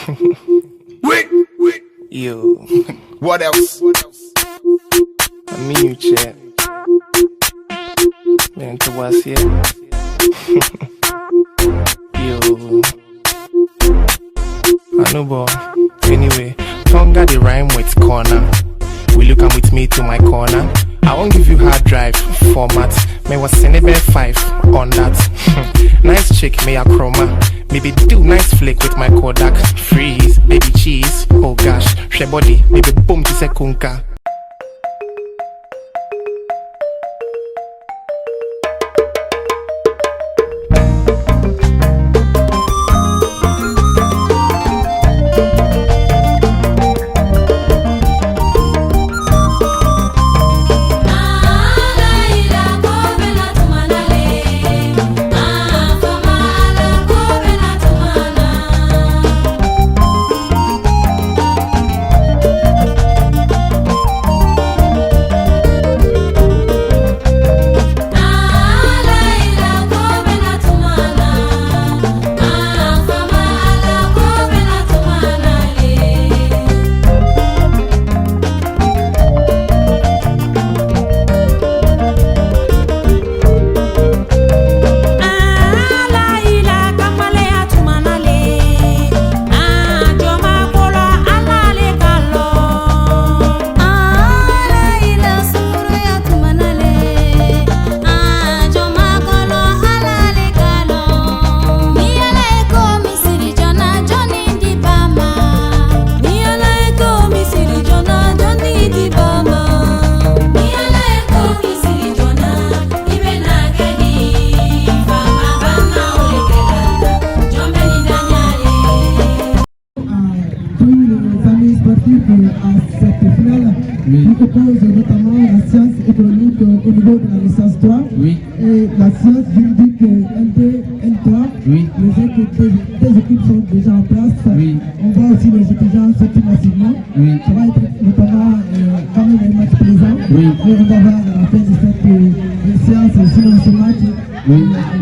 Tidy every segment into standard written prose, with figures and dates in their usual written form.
Wait. Yo. What else? I mean you, chat. Man, to us here. Yo. I know, boy. Anyway, Tonga the rhyme with corner. Will you come with me to my corner? I won't give you hard drive format. May was Senebe 5 on that. Nice chick, may a chroma. Maybe do nice flick with my Kodak. Freeze, baby cheese. Oh gosh, she body, maybe boom to se kunka. À cette finale, on propose notamment la science économique au niveau de la licence 3 et la science juridique L2, L3. Les équipes sont déjà en place. On voit aussi les étudiants sortir massivement. Ça va être notamment quand même un match plaisant. Et on va voir à la fin de cette séance, sinon ce match,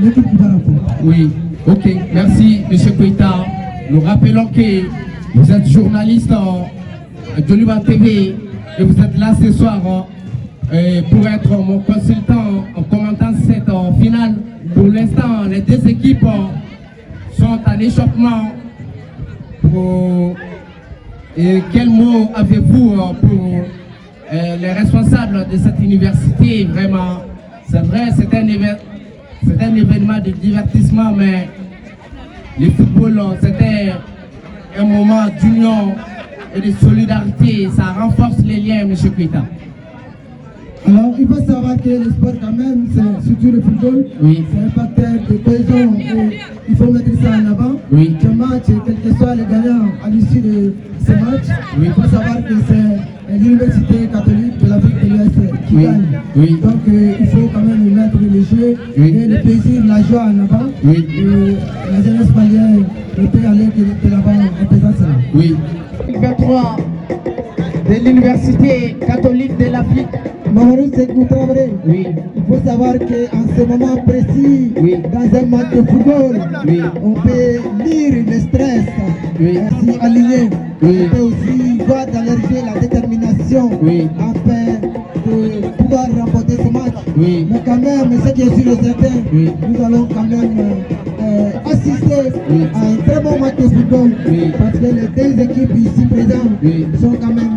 l'équipe qui va l'emporter. Oui, ok, merci M. Koïta. Nous rappelons que vous êtes journaliste de Luba TV et vous êtes là ce soir pour être mon consultant en commentant cette finale. Pour l'instant, les deux équipes sont en échauffement. Et quel mot avez-vous pour les responsables de cette université? Vraiment, c'est vrai, c'est un événement de divertissement, mais le football, c'était un moment d'union et de solidarité. Ça renforce les liens, M. Koïta. Alors, il faut savoir que le sport, quand même, c'est surtout le football. C'est un facteur de cohésion et il faut mettre ça en avant. Ce match, quel que soit le gagnant à l'issue de ce match, il faut savoir que c'est l'université catholique de l'Afrique de l'Ouest qui gagne. Donc, il faut quand même mettre le jeu et le plaisir, la joie en avant. Et la jeunesse malienne ne peut aller que de l'avant en faisant cela. 23 de l'université catholique de l'Afrique. Mamadou Sekou Traoré. Il faut savoir qu'en ce moment précis, dans un match de football, on peut lire le stress, ainsi aligné. On peut aussi voir dans leur jeu la détermination afin de pouvoir remporter ce match. Mais quand même, ce qui est sûr et certain, nous allons quand même assister à un très bon match de football parce que les deux équipes ici présentes sont quand même...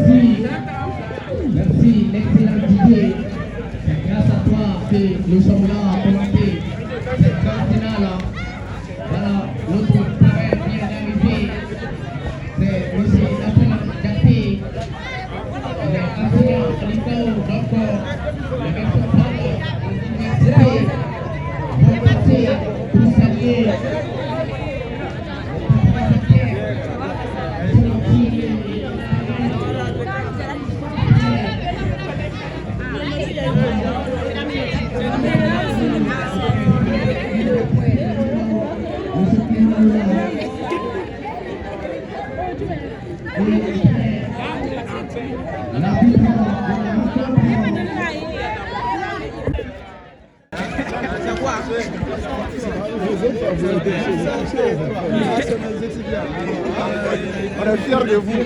Merci. Merci, l'excellent Didier. C'est grâce à toi que nous sommes là à commenter cette grande finale. Voilà, notre parrain vient d'arriver. C'est M. Nathan Gatti. Il est enseignant à l'ICAO, donc le responsable de l'université vont passer pour saluer. On est fiers de vous.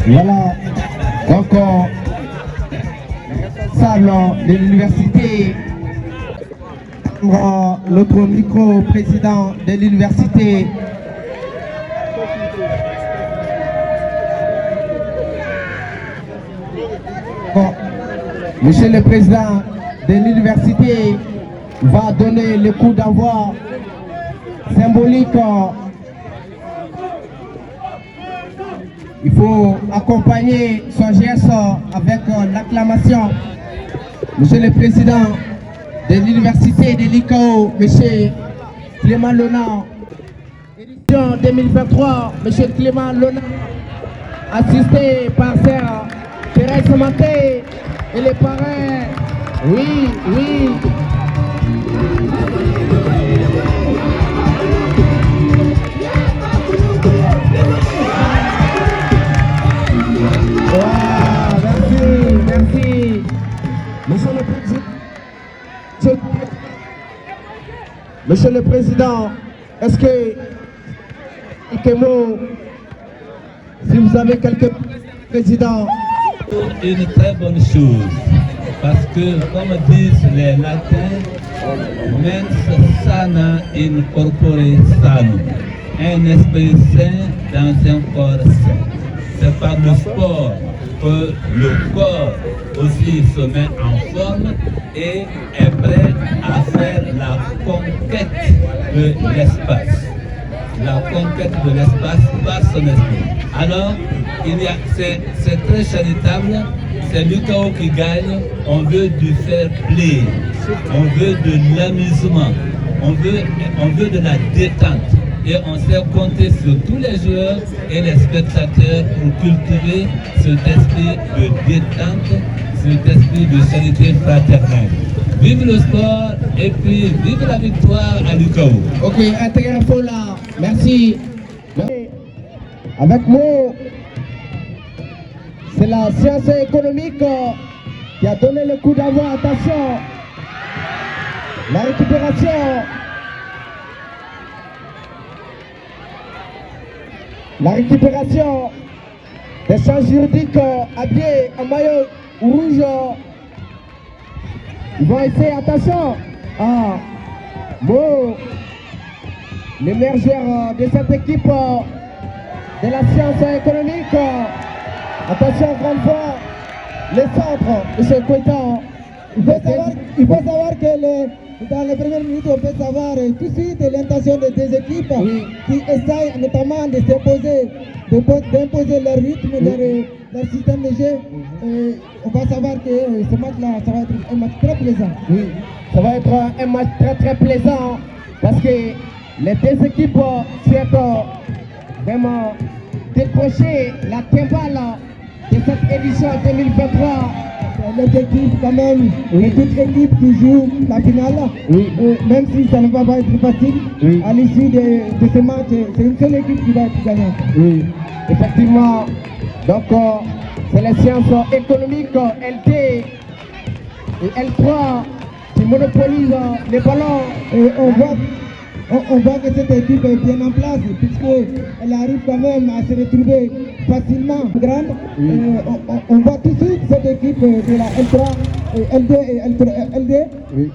Voilà, encore responsable de l'université, notre micro-président de l'université. Bon, Monsieur le Président de l'université va donner le coup d'envoi symbolique. Il faut accompagner son geste avec l'acclamation. Monsieur le Président de l'Université de l'ICAO, Monsieur Clément Lona, édition 2023, Monsieur Clément Lona, assisté par Sœur Thérèse Manté et les parrains. Oui, oui. Merci. Monsieur le Président, est-ce que quelques mots, si vous avez quelques présidents. Une très bonne chose, parce que comme disent les latins, mens sana in corpore sano, un esprit sain dans un corps sain. C'est par le sport que le corps aussi se met en forme et est prêt à faire la conquête de l'espace. La conquête de l'espace par son esprit. Alors, c'est très charitable, c'est l'UCAO qui gagne, on veut du fair play, on veut de l'amusement, on veut de la détente. Et on sait compter sur tous les joueurs et les spectateurs pour cultiver cet esprit de détente, cet esprit de charité fraternelle. Vive le sport et puis vive la victoire à l'UCAO. Ok, intégrez-vous là. Merci. Avec moi, c'est la science économique qui a donné le coup d'envoi. Attention, la récupération. La récupération des sciences juridiques habillés en maillot rouge. Ils vont essayer, attention. Ah, bon. L'émergeur de cette équipe de la science économique. Attention, grande fois. Le centre, M. Kouétan. Il faut savoir que dans les premières minutes, on peut savoir tout de suite l'intention des deux équipes qui essayent notamment de s'imposer, d'imposer leur rythme, leur système de jeu. On va savoir que ce match-là, ça va être un match très plaisant. Oui, ça va être un match très plaisant parce que les deux équipes souhaitent vraiment décrocher la timbale de cette édition 2023. Les équipes quand même, toute équipe qui joue la finale, même si ça ne va pas être facile, à l'issue de ce match, c'est une seule équipe qui va être gagnante. Oui, effectivement. Donc, c'est les sciences économiques LT et L3 qui monopolisent les ballons. Et on voit que cette équipe est bien en place, puisqu'elle arrive quand même à se retrouver facilement grande. On voit tout de suite cette équipe de la L3, L2 et LD,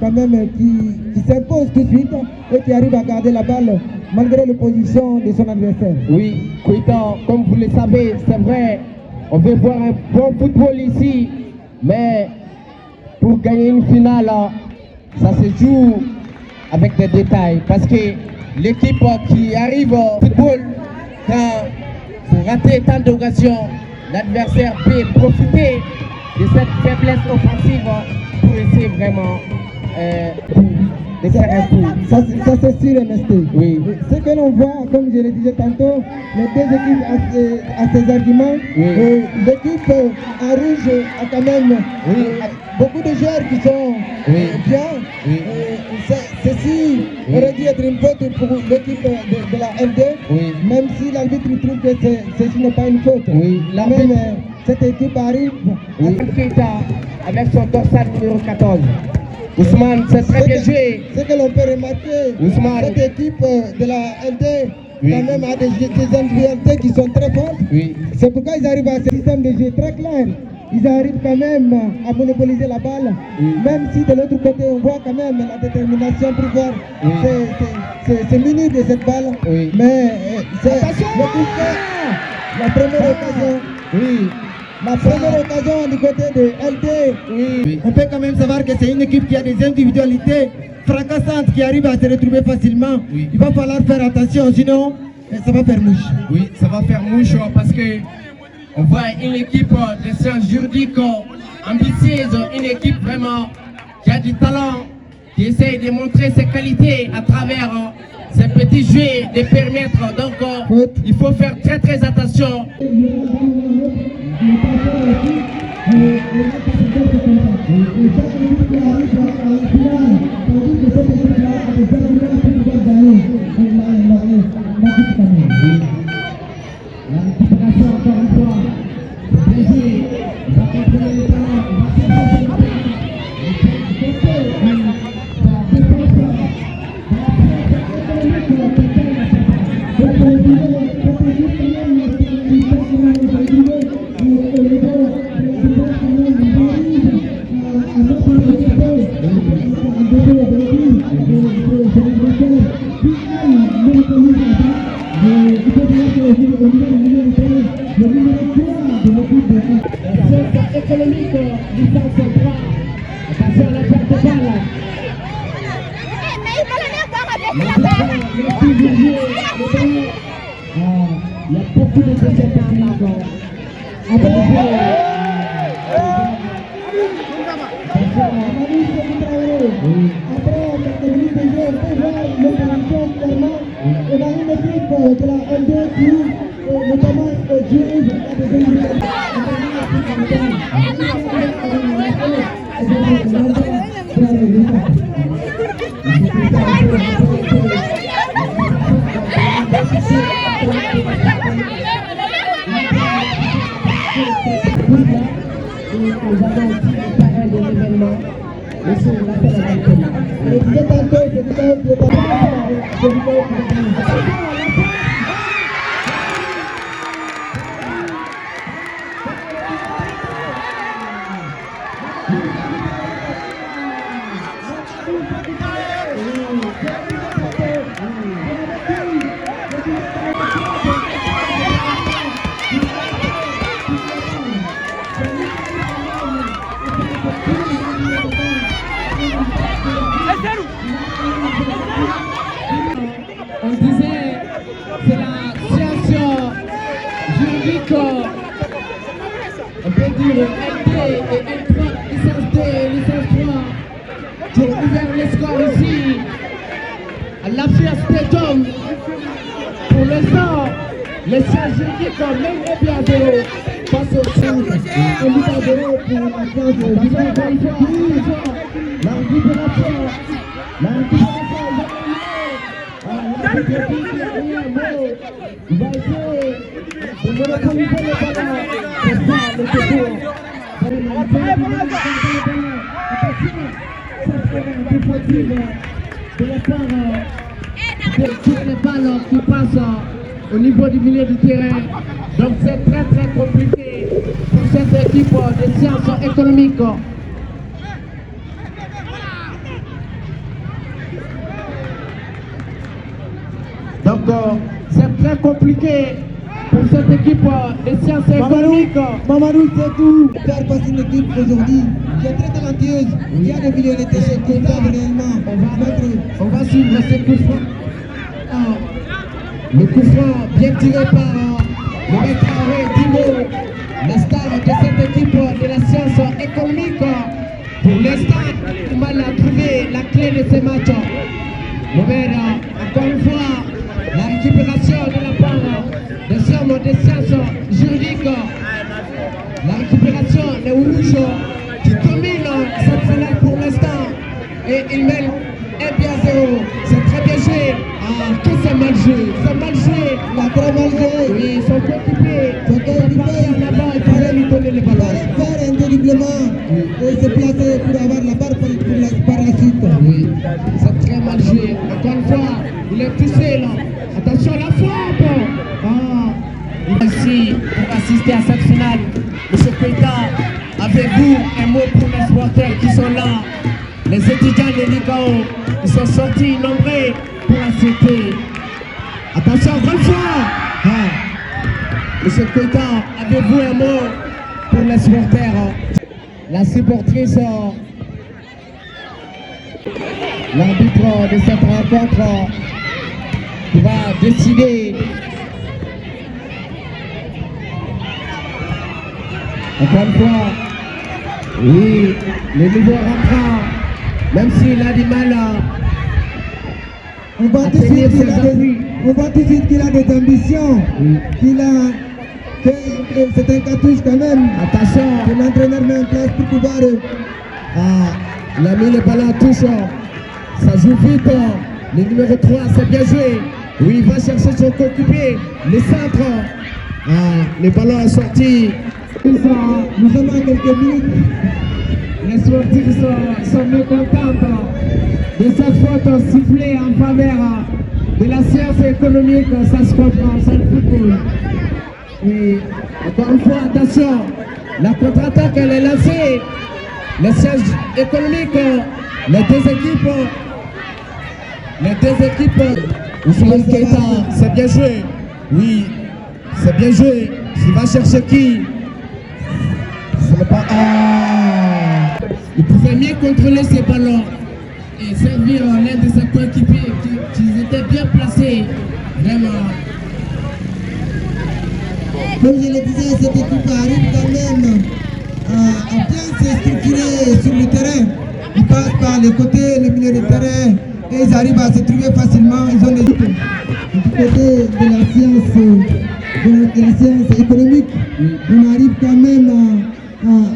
quand même, qui s'impose tout de suite et qui arrive à garder la balle malgré l'opposition de son adversaire. Oui, Koita, comme vous le savez, c'est vrai, on veut voir un bon football ici, mais pour gagner une finale, ça se joue avec des détails, parce que l'équipe qui arrive au football, quand vous ratez tant d'occasions, l'adversaire peut profiter de cette faiblesse offensive pour essayer vraiment de faire un coup. Ça c'est sûr, MST. Oui. Ce que l'on voit, comme je le disais tantôt, les deux équipes à ces arguments. L'équipe en rouge a quand même beaucoup de joueurs qui sont bien. Ceci aurait dû être une faute pour l'équipe de la LD, même si l'arbitre trouve que ceci n'est pas une faute. Même cette équipe arrive avec son dorsal numéro 14. Ousmane, c'est très bien joué. Ce que l'on peut remarquer, cette équipe de la LD quand même a des individualités qui sont très fortes. C'est pourquoi ils arrivent à ce système de jeu très clair. Ils arrivent quand même à monopoliser la balle, même si de l'autre côté on voit quand même la détermination pour voir ces minutes de cette balle. Mais c'est la première occasion. La première occasion du côté de LD. On peut quand même savoir que c'est une équipe qui a des individualités fracassantes qui arrivent à se retrouver facilement. Il va falloir faire attention, sinon ça va faire mouche. Oui, ça va faire mouche parce que on voit une équipe de sciences juridiques ambitieuse, une équipe vraiment qui a du talent, qui essaye de montrer ses qualités à travers ces petits jeux de permettre. Donc il faut faire très attention. Économique, licence 3, attention à la perte de balle. Il y a beaucoup de déchets techniques. Après quelques minutes de jeu, on peut voir l'opposition clairement. On a une équipe de la L2 qui notamment dirige des individus. On disait, c'est la science juridique L2 et L3, licence 2 et licence 3 qui ont ouvert les scores ici à l'Afia Stadium. Pour l'instant, les sciences juridiques mènent et bien zéro face au centre. Un but à zéro pour la France de la récupération. La récupération, il va essayer de monopoliser le ballon. C'est ça le secours. De la part de toutes les balles qui passent au niveau du milieu du terrain. Donc c'est très très compliqué pour cette équipe de sciences économiques. Donc c'est très compliqué pour cette équipe de sciences économiques. Mamadou, c'est tout. Faire passer une équipe aujourd'hui qui est très talentueuse, qui a des millions de terrains, qui savent réellement. On va suivre ce coup franc. Le coup franc bien tiré par le maître Dimo, la star de cette équipe de la science économique. Pour l'instant, il va trouver la clé de ce match. Encore une fois, la récupération de la part des sciences juridiques, la récupération des rouges qui dominent cette finale pour l'instant et ils mènent 1-0. C'est très bien joué. Que c'est mal joué. C'est mal joué. La très mal joué. Oui, ils sont préoccupés. Là-bas, il fallait lui donner le ballon. Faire indéliblement et se placer pour avoir la barre par la suite. Oui, c'est très mal joué. Encore une fois, il est touché là. Attention à la frappe. Merci pour assister à cette finale. Monsieur Keita, avez-vous un mot pour les supporters qui sont là? Les étudiants de l'ICAO, ils sont sortis nombreux pour assister. Attention, bonne fois. Monsieur Keita, avez-vous un mot pour les supporters? La supportrice, l'arbitre de cette rencontre qui va décider. Encore une fois, oui, le nouveau rentrant, même s'il a du mal on voit tout de suite qu'il a des ambitions, c'est un cartouche quand même. Attention, que l'entraîneur met en place pour pouvoir. Il a mis le ballon en touche, ça joue vite. Le numéro 3, c'est bien joué. Oui, il va chercher son coéquipier, le centre. Le ballon est sorti. Nous sommes à quelques minutes. Les sportifs sont mécontents de cette faute sifflée en faveur de la science économique. Ça se comprend, c'est le football. Et encore une fois, attention, la contre-attaque elle est lancée. Les sciences économiques, les deux équipes, Ousmane Keita, c'est bien joué. Oui, c'est bien joué. Il va chercher qui? Il pouvait mieux contrôler ses ballons et servir l'un de ses coéquipiers qui étaient bien placés. Vraiment. Comme je le disais, cette équipe arrive quand même à bien se structurer sur le terrain. Ils passent par les côtés, le milieu de terrain et ils arrivent à se trouver facilement. Ils ont des équipes du côté de la science économique. On arrive quand même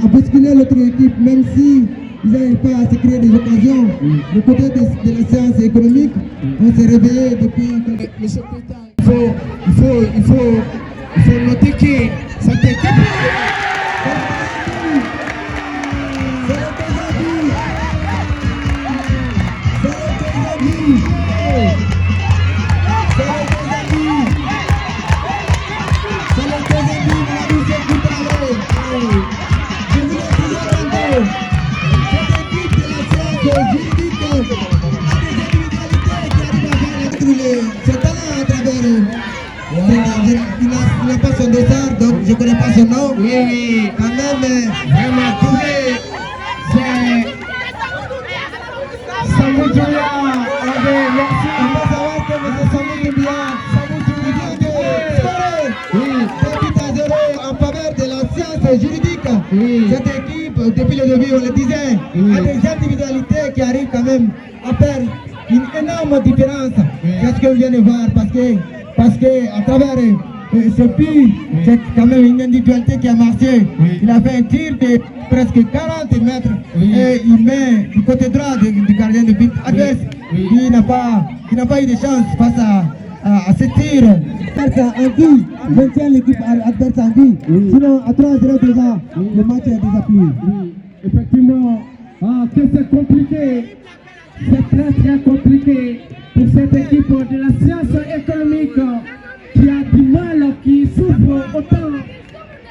à bousculer l'autre équipe, même si ils n'arrivent pas à se créer des occasions. Du côté de la science économique, on s'est réveillé depuis. Monsieur Keita, il faut noter que cette équipe. Il n'a pas son dessert, donc je ne connais pas son nom. Oui, quand même. Vraiment trouvé, c'est Samou Doumbia. Merci. On va savoir que c'est Samou Doumbia. Oui, 2 buts à 0 en faveur de la science juridique. Cette équipe, depuis le début, on le disait, a des individualités qui arrivent quand même à faire une énorme différence. C'est ce qu'on vient de voir parce que à travers ce but, c'est quand même une individualité qui a marché. Il a fait un tir de presque 40 mètres et il met du côté droit du gardien de but adverse. Il n'a pas eu de chance face à ce tir. Anguille maintient l'équipe adverse Anguille. Sinon, à 3-0 déjà, le match est déjà plié. Effectivement, que c'est compliqué. C'est très compliqué pour cette équipe de la science économique qui a du mal, qui souffre autant,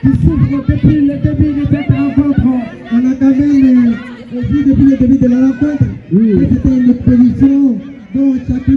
qui souffre depuis le début de cette rencontre. On a quand même vu depuis le début de la rencontre que c'était une opposition dont chacun...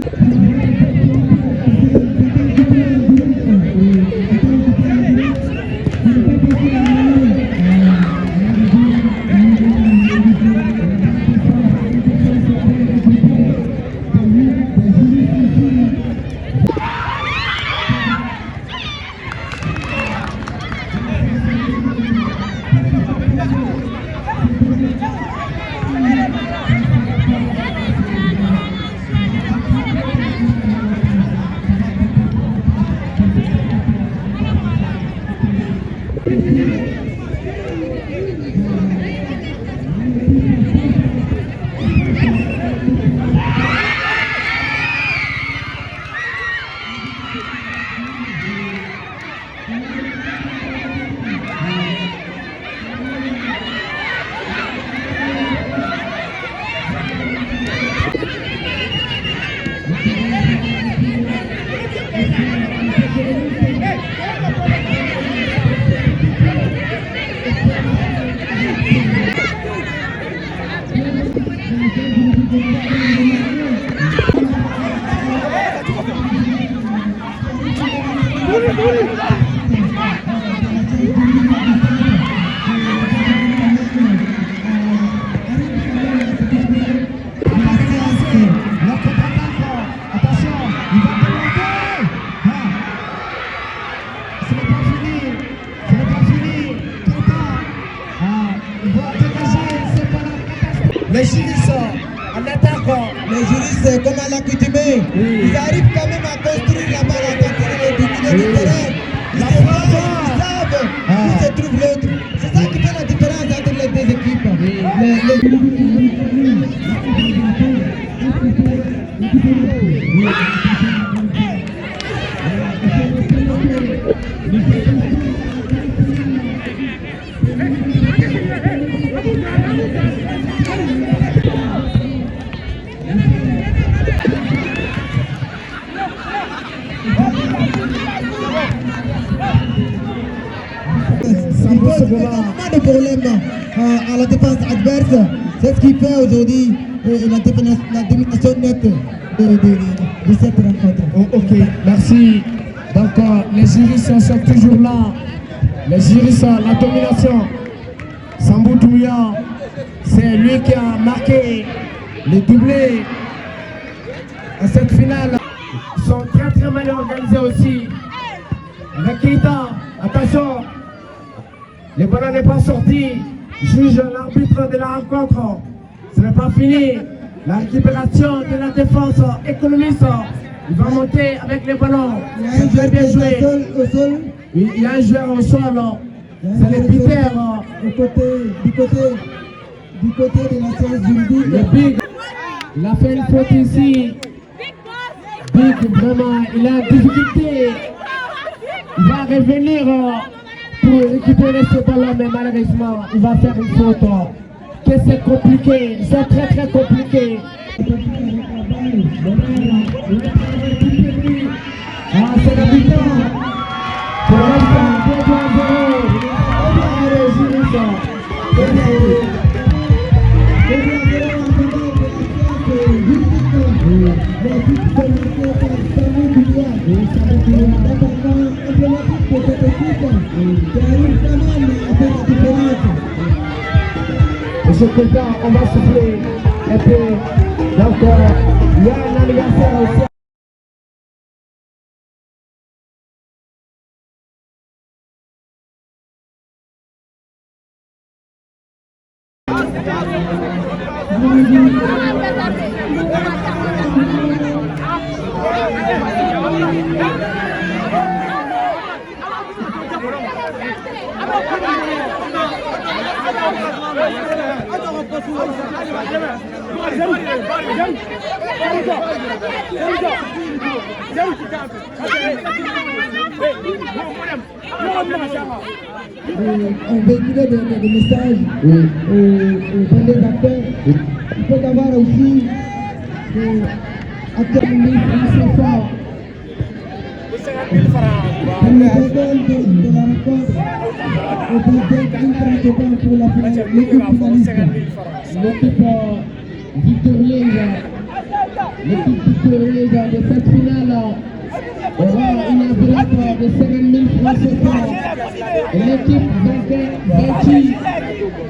Les juristes en attaquant. Les juristes, comme à l'accoutumée, ils arrivent quand même à construire la balle à partir du milieu du terrain. Ils savent où se trouve l'autre. C'est ça qui fait la différence entre les deux équipes. Pas de problème à la défense adverse. C'est ce qui fait aujourd'hui la domination nette de cette rencontre. Oh, ok, merci. Donc les juristes sont toujours là. Les juristes, la domination. Sambou Doumbouya, c'est lui qui a marqué le doublé à cette finale. Ils sont très mal organisés aussi. Avec Keita, attention. Le ballon n'est pas sorti. Juge l'arbitre de la rencontre. Ce n'est pas fini. La récupération de la défense économiste. Il va monter avec les ballons. Il y a un joueur bien joué. au sol. Oui, il y a un joueur au sol. C'est le Peter. Du côté de la séance juridique. Le Big. Il a fait une faute ici. Big, vraiment, il a une difficulté. Il va revenir pour récupérer ce ballon, mais malheureusement, il va faire une faute. Que c'est compliqué, c'est très compliqué. Ah, c'est la victoire. Pour l'instant, 2-0. Je crois qu'on va souffler un peu. Donc, il y a un anniversaire aussi. On véhiculait des messages aux acteurs. Il faut savoir aussi que actuellement, c'est fort. Pour le deuxième de la rencontre, on peut dire une trente pour l'équipe finaliste. L'équipe victorieuse de cette finale aura une enveloppe de 50 000 francs CFA. Et l'équipe vaincue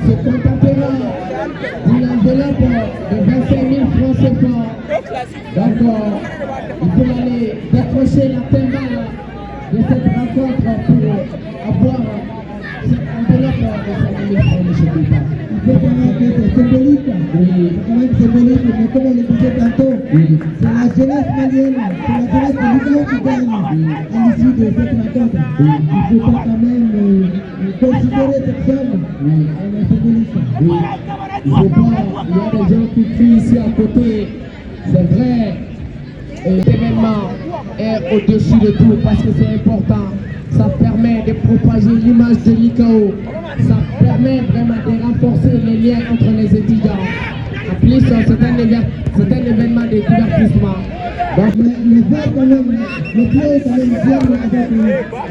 se contentera d'une enveloppe de 25 000 francs CFA. Donc, il faut aller décrocher la timbale de cette rencontre pour avoir cette enveloppe de 50 000 francs, M. Bilpa. Il faut savoir que c'est symbolique, c'est quand même symbolique, mais comme on le disait tantôt, c'est la jeunesse malienne, c'est la jeunesse de l'Union qui gagne à l'issue de cette rencontre. Il faut pas quand même considérer cette somme comme symbolique. Il faut pas, il y a des gens qui crient ici à côté, c'est vrai, l'événement est au-dessus de tout parce que c'est important. Ça permet de propager l'image de l'ICAO. Ça permet vraiment de renforcer les liens entre les étudiants. En plus, c'est un événement de divertissement. Donc, les verts quand même, les clés quand même viennent avec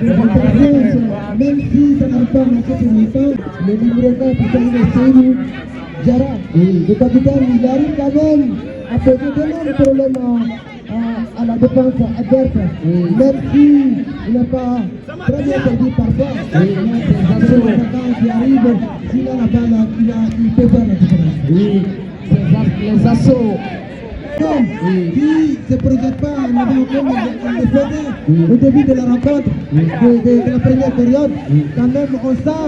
des interventions, même si ça n'a pas marché pour longtemps, le numéro 4 pour terminer Seydou Diarra, le capitaine, il arrive quand même à poser d'énormes problèmes à la défense adverse, même s'il n'a pas très bien perdu parfois. Il y a des attaquants qui arrivent, s'il a la balle, il peut faire la différence. Oui, les assauts. Qui ne se projette pas en avant comme on le faisait au début de la rencontre, de la première période, quand même on sent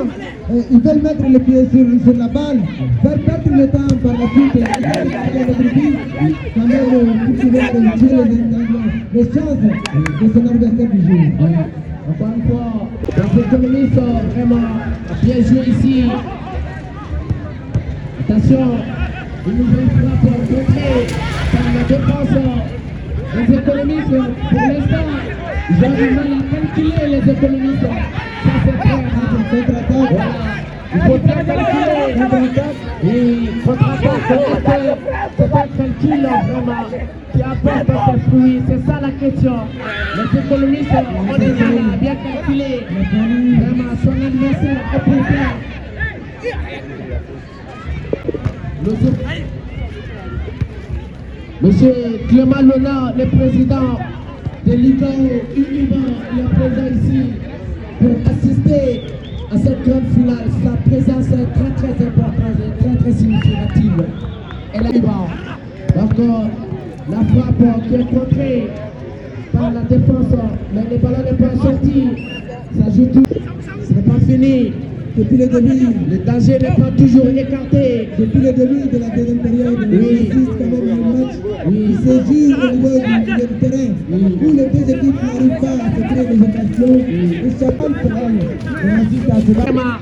ils veulent mettre le pied sur la balle, faire perdre le temps par la suite, quand même pour pouvoir tirer les chances de son adversaire du jour. Encore une fois, les économistes sont vraiment bien joués ici. Attention, une nouvelle frappe contrée par la défense. Les économistes, pour l'instant, ils ont du mal à calculer les économistes. Ça c'est très rare. Voilà. Il faut bien calculer contre-attaque. Et contre-attaque, c'est un calcul vraiment qui apporte ses fruits. C'est ça la question. Les économistes ont des mal à bien calculer vraiment son adversaire opposant. Monsieur Clément Lona, le président de l'ICAO, UNIVA, il est présent ici pour assister à cette grande finale. Sa présence est très très importante et très très significative. Et là, donc la frappe qui est contrée par la défense, mais le ballon n'est pas sorti. Ça joue tout. Ce n'est pas fini. Depuis le début, le danger n'est pas toujours écarté. Depuis le début de la deuxième période, il existe quand même un match qui se joue au niveau du terrain, où les deux équipes n'arrivent pas à se créer des occasions, et chacun problème. On assiste à cela. Vraiment,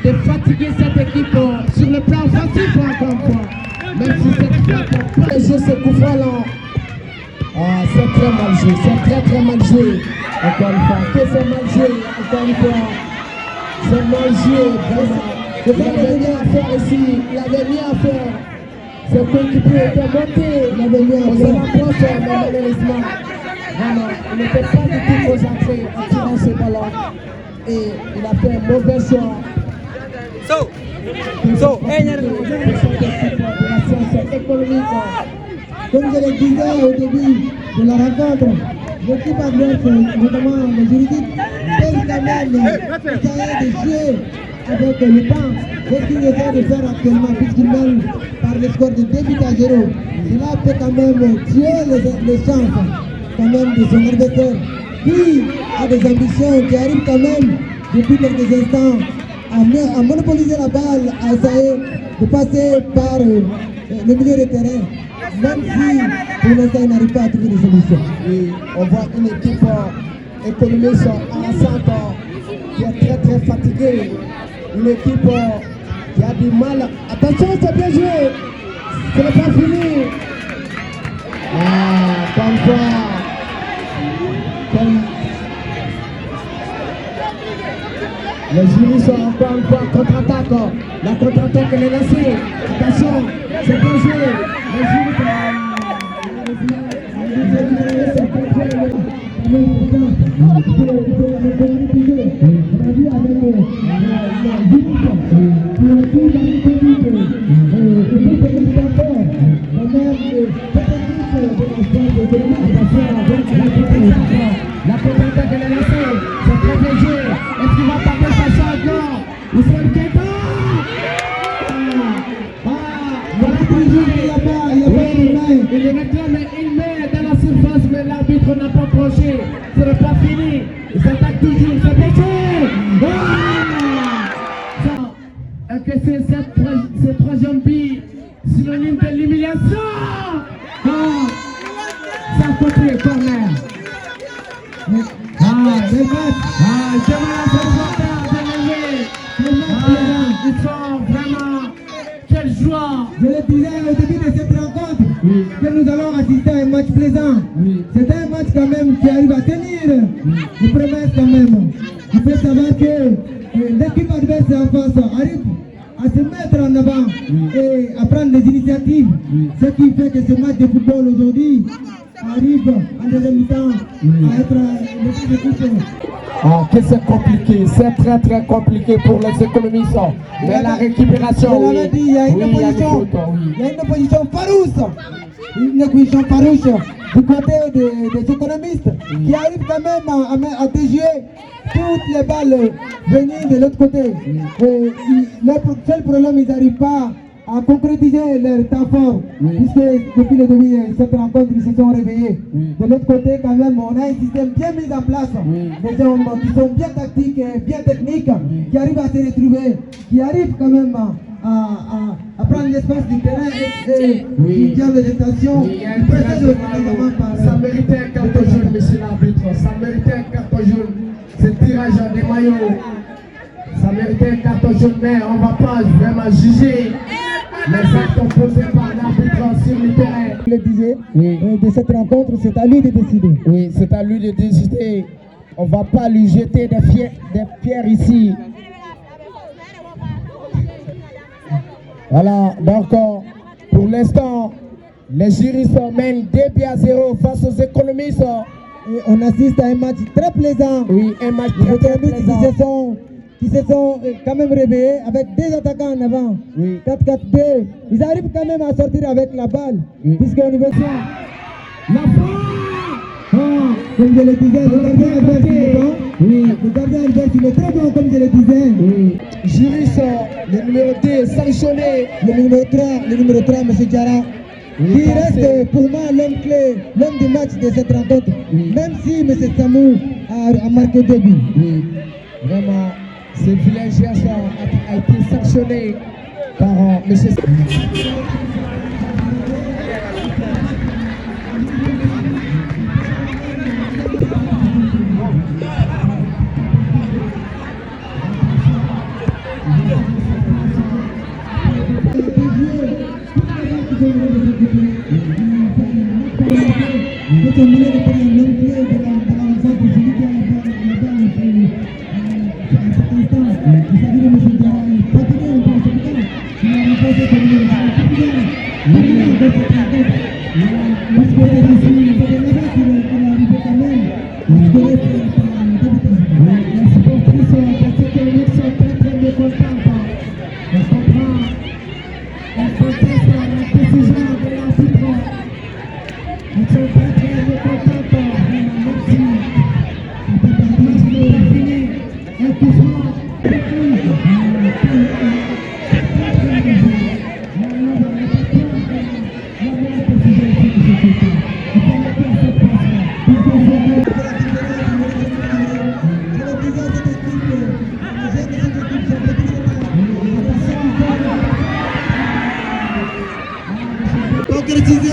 de fatiguer cette équipe sur le plan offensif encore une fois. Même si cette frappe, le jeu se couvre là. C'est très mal joué, c'est très très mal joué. Encore une fois, que c'est mal joué, encore une fois. C'est mal joué, vraiment. Il avait rien à faire ici, il avait rien à faire. Ses coéquipiers étaient montés, il avait rien à faire. On se rapproche, mais malheureusement, vraiment, il n'était pas du tout concentré en tirant ce ballon. Et il a fait un mauvais choix. Économique. Comme je le disais au début de la rencontre, l'équipe adverse, notamment les juridiques, peuvent quand même essayer de jouer avec le temps. C'est ce qu'ils essaient de faire actuellement, puisqu'ils mènent par le score de 2 buts à 0. Cela peut quand même tuer les chances quand même de son adversaire. Puis, a des ambitions qui arrivent quand même depuis quelques instants a monopolisé la balle, a essayé de passer par le milieu de terrain, même si pour l'instant il n'arrive pas à trouver des solutions. Et on voit une équipe économiste enceinte qui est très très fatiguée. Une équipe qui a du mal. Attention, c'est bien joué. Ce n'est pas fini. Comme ça. Les jurys sont encore une fois en contre-attaque. La contre-attaque elle est lancée. Attention, c'est bien joué. Les jurys la contre-attaque elle est lancée. C'est très bien joué. Est-ce qu'il va taper sa chance? Non. Ousmane Keita. Il est réclamé, il met dans la surface, mais l'arbitre n'a pas penché. Ce n'est pas fini. Il s'attaque toujours, c'est péché. Est-ce que c'est cette troisième bille synonyme de l'humiliation? Ça côté, corner. Ils sont vraiment... Quelle joie! Je le disais au début de cette rencontre que nous allons assister à un match plaisant. C'est un match quand même qui arrive à tenir les promesses quand même. Il faut savoir que l'équipe adverse en face arrive à se mettre en avant et à prendre des initiatives. Ce qui fait que ce match de football aujourd'hui arrive en deuxième mi-temps à être le plus écoute. Que c'est compliqué, c'est très très compliqué pour les économistes. Mais la récupération, je l'avais dit, il y a une opposition, il y a une opposition farouche. Une opposition farouche du côté des économistes qui arrivent quand même à déjouer toutes les balles venues de l'autre côté. Le seul problème, ils n'arrivent pas à concrétiser leur temps fort, puisque depuis le début de cette rencontre, ils se sont réveillés. De l'autre côté, quand même, on a un système bien mis en place, des hommes qui sont bien tactiques et bien techniques, qui arrivent à se retrouver, qui arrivent quand même à prendre l'espace du terrain et qui gèrent les intentions. Ça méritait un carton jaune, monsieur l'arbitre. Ça méritait un carton jaune. Ce tirage des maillots, ça méritait un carton jaune, mais on ne va pas vraiment juger les actes posés par l'arbitre sur le terrain. Je le disais, de cette rencontre, c'est à lui de décider. Oui, c'est à lui de décider. On ne va pas lui jeter des pierres ici. Voilà, donc pour l'instant, les juristes mènent 2-0 face aux économistes. Et on assiste à un match très plaisant. Oui, un match très plaisant. Qui se sont quand même réveillés avec deux attaquants en avant. 4-4-2. Ils arrivent quand même à sortir avec la balle. Puisqu'au niveau de ça, la frappe, comme je le disais, le gardien adverse il est bon. Le gardien adverse il est très bon, comme je le disais. Juriste, le numéro 2 sanctionné. Le numéro 3, M. Diarra. Qui reste pour moi l'homme clé, l'homme du match de cette rencontre. Même si M. Samou a marqué 2 buts. Vraiment, ce vilain geste a été sanctionné par M.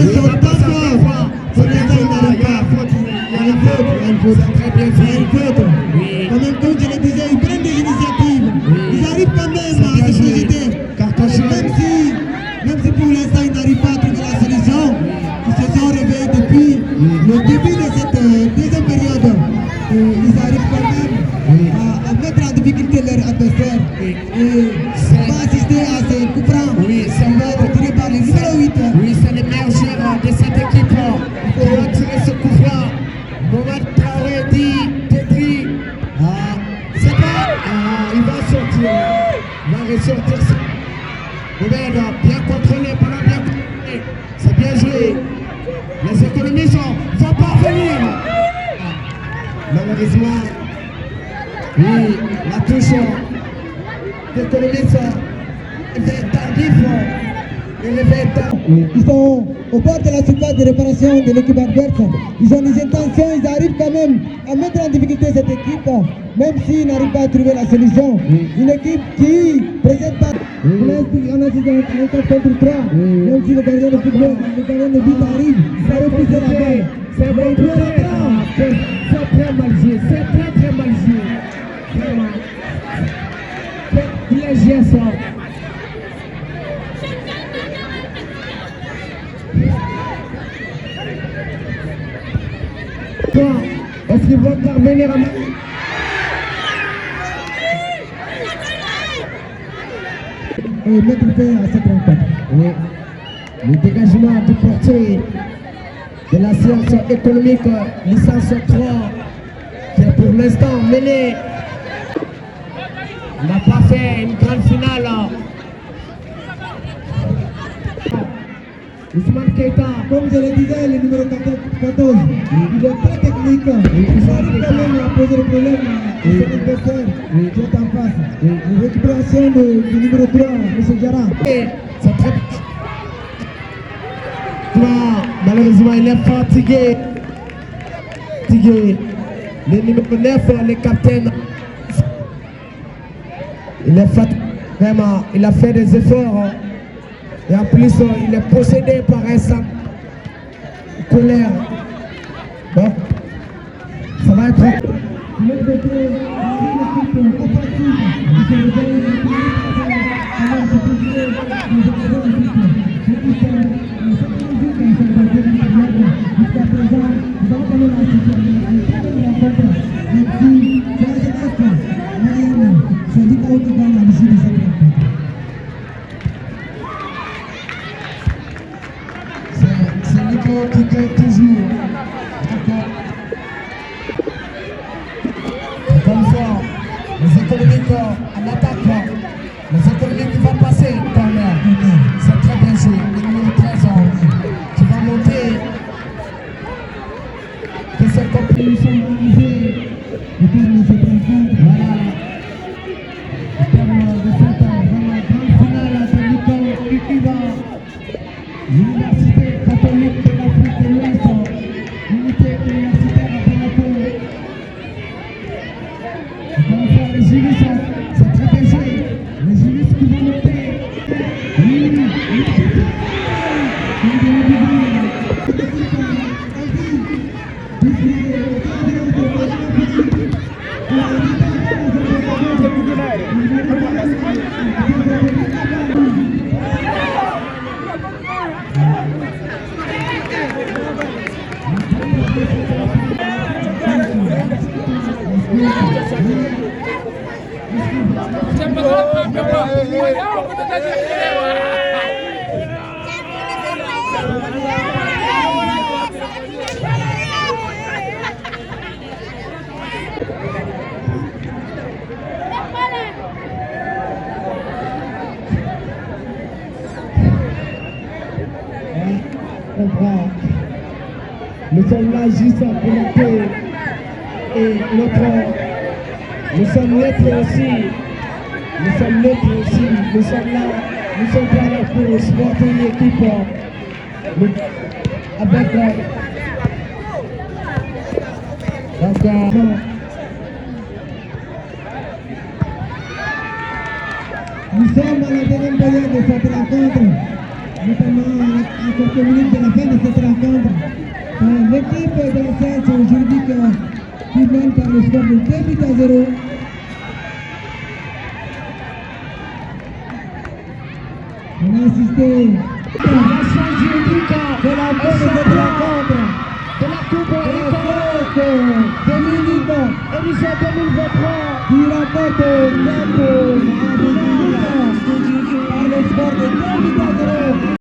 milieux sont d'accord. Pour l'instant, il n'arrive pas. Il y a une faute. Très bien Il y a fait. une faute. Oui. En même temps, je le disais, ils prennent des initiatives. Ils arrivent quand même C'est bien à se joué. projeter. Carton jaune. Même si pour l'instant, ils n'arrivent pas à trouver la solution, ils se sont réveillés depuis le début de cette deuxième période. Ils arrivent quand même à mettre en difficulté leur adversaire. Et on va assister à ces coups francs. Oui, c'est On va retirer par le numéro 8. Oui, c'est le meilleur joueur de cette équipe qui va tirer ce coup franc. Mohamed Traoré dit, Tetri, c'est pas, il va sortir, il va ressortir. Mohamed, bien contrôlé, pendant bien contrôlé, c'est bien joué. Les économistes vont parvenir. Malheureusement, oui, la touche d'économistes est tardif. Ils sont au bord de la surface de réparation de l'équipe adverse. Ils ont des intentions, ils arrivent quand même à mettre en difficulté cette équipe, même s'ils n'arrivent pas à trouver la solution. Une équipe qui présente pas. On assiste à un 4 contre 3, même si le gardien de football, le gardien de but arrive, ça repousse la balle. C'est très mal joué, c'est très mal joué. Vraiment. Bien joué ça. Est-ce qu'ils vont parvenir à... Et mettre fin à cette rencontre. Oui. Le dégagement du portier de la science économique, licence 3, qui est pour l'instant mené. Il n'a pas fait une grande finale. Ousmane Keita, Comme je le disais, le numéro 14, il est très technique. Il arrive quand même à poser le problème à son adversaire qui est en face. La récupération du numéro 3, M. Diarra. c'est très... Malheureusement, il est fatigué. Le numéro 9, le capitaine, il est fatigué. Vraiment, il a fait des efforts. Et en plus, il est possédé par un sang colère. Bon, ça va être... L'autre côté, l'équipe offensive qui se réveille alors c'est toujours les joueurs jusqu'à présent, nous avons quand même assisté à une très bonne rencontre, même si c'est un semestre moyenne, c'est l'Italie qui gagne à l'issue de cette rencontre. C'est Nico qui gagne toujours. Encore une fois, les économiques en attaque. Les économiques qui vont passer corner. C'est très bien joué. Le numéro 13 qui va monter. Que c'est comme Nous sommes arrivés au terme de cette rencontre. voilà. Au terme de cette vraiment grande finale de l'UQIVA, l'Université catholique de l'Afrique de l'Ouest, l'unité universitaire à Bamako. Encore une fois, les juristes, c'est très bien joué. Les juristes qui vont monter. Oui, Nous sommes là juste pour noter et nous sommes neutres aussi. Nous sommes neutres aussi. Nous sommes là. Nous sommes pas là pour supporter une équipe avec donc nous sommes à la deuxième période de cette rencontre. notamment à quelques minutes de la fin de cette rencontre. L'équipe de la science juridique qui mène par le score de 2-0. On a assisté à la science juridique de la fin de cette rencontre de la Coupe féminine édition 2023 qui remporte 4 par le score de 2-0.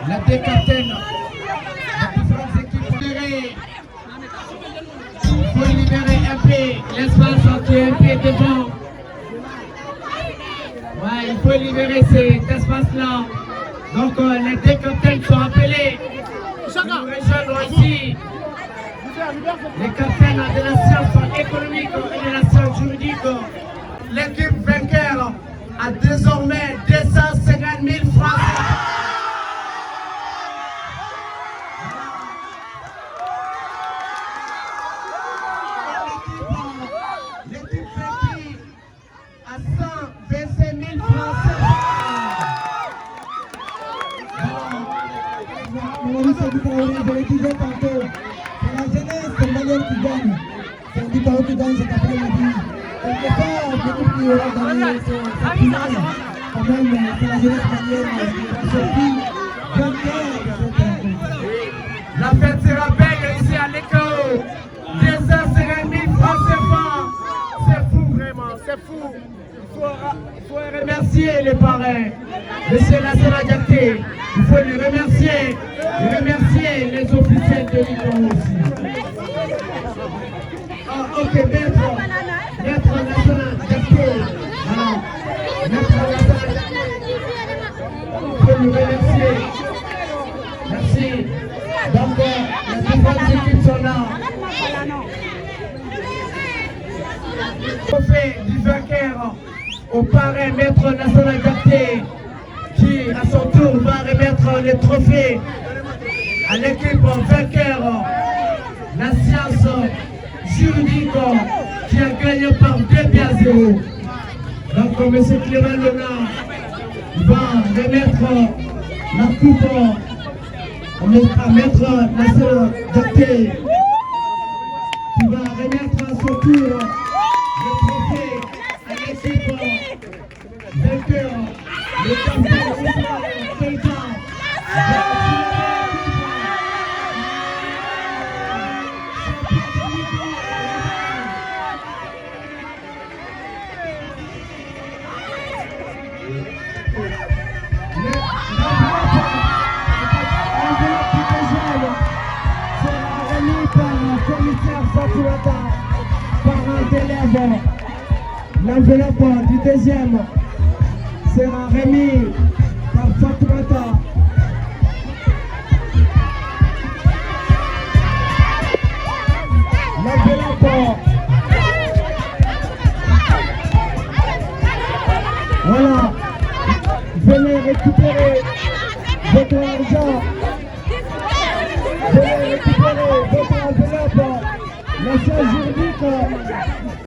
La deux capitaines des différentes équipes. Il faut libérer un peu l'espace qui est un peu devant. Ouais, il faut libérer cet espace-là. Donc les deux capitaines sont appelés. Nous rejoignons aussi les capitaines de la science économique et de la science juridique. L'équipe vainqueur a désormais 250 000 francs. L'équipe vaincue a 125 000 francs. Maurice Traoré, je le disais tantôt, c'est la jeunesse malienne qui gagne. C'est un Dipao qui gagne cet après-midi. Quelque part, l'équipe qui aura gagné cette finale, quand même, c'est la jeunesse malienne qui a sorti vainqueur de cette rencontre. La fête sera belle ici à l'école. 250 000 francs CFA. C'est fou vraiment, c'est fou. Il faut remercier les parrains. Monsieur Lassana Diakité, il faut les remercier. Et remercier les officiels de l'Union aussi. Ah, ok, maître Lassana Diakité. Alors, maître Lassana Diakité, il faut le remercier. Merci. Donc, les différentes équipes sont là. Trophée du vainqueur au parrain maître Lassana Diakité qui à son tour va remettre les trophées à l'équipe vainqueur, la science juridique qui a gagné par 2-0. Donc M. Clément Léonard va remettre la coupe à Maître Nasser Diaké, qui va remettre à son tour le trophée à l'équipe vainqueur, le capitaine Ousmane Keita. L'enveloppe du deuxième sera remis par Fatoumata. L'enveloppe, voilà, venez récupérer votre argent, venez récupérer votre enveloppe. La séance juridique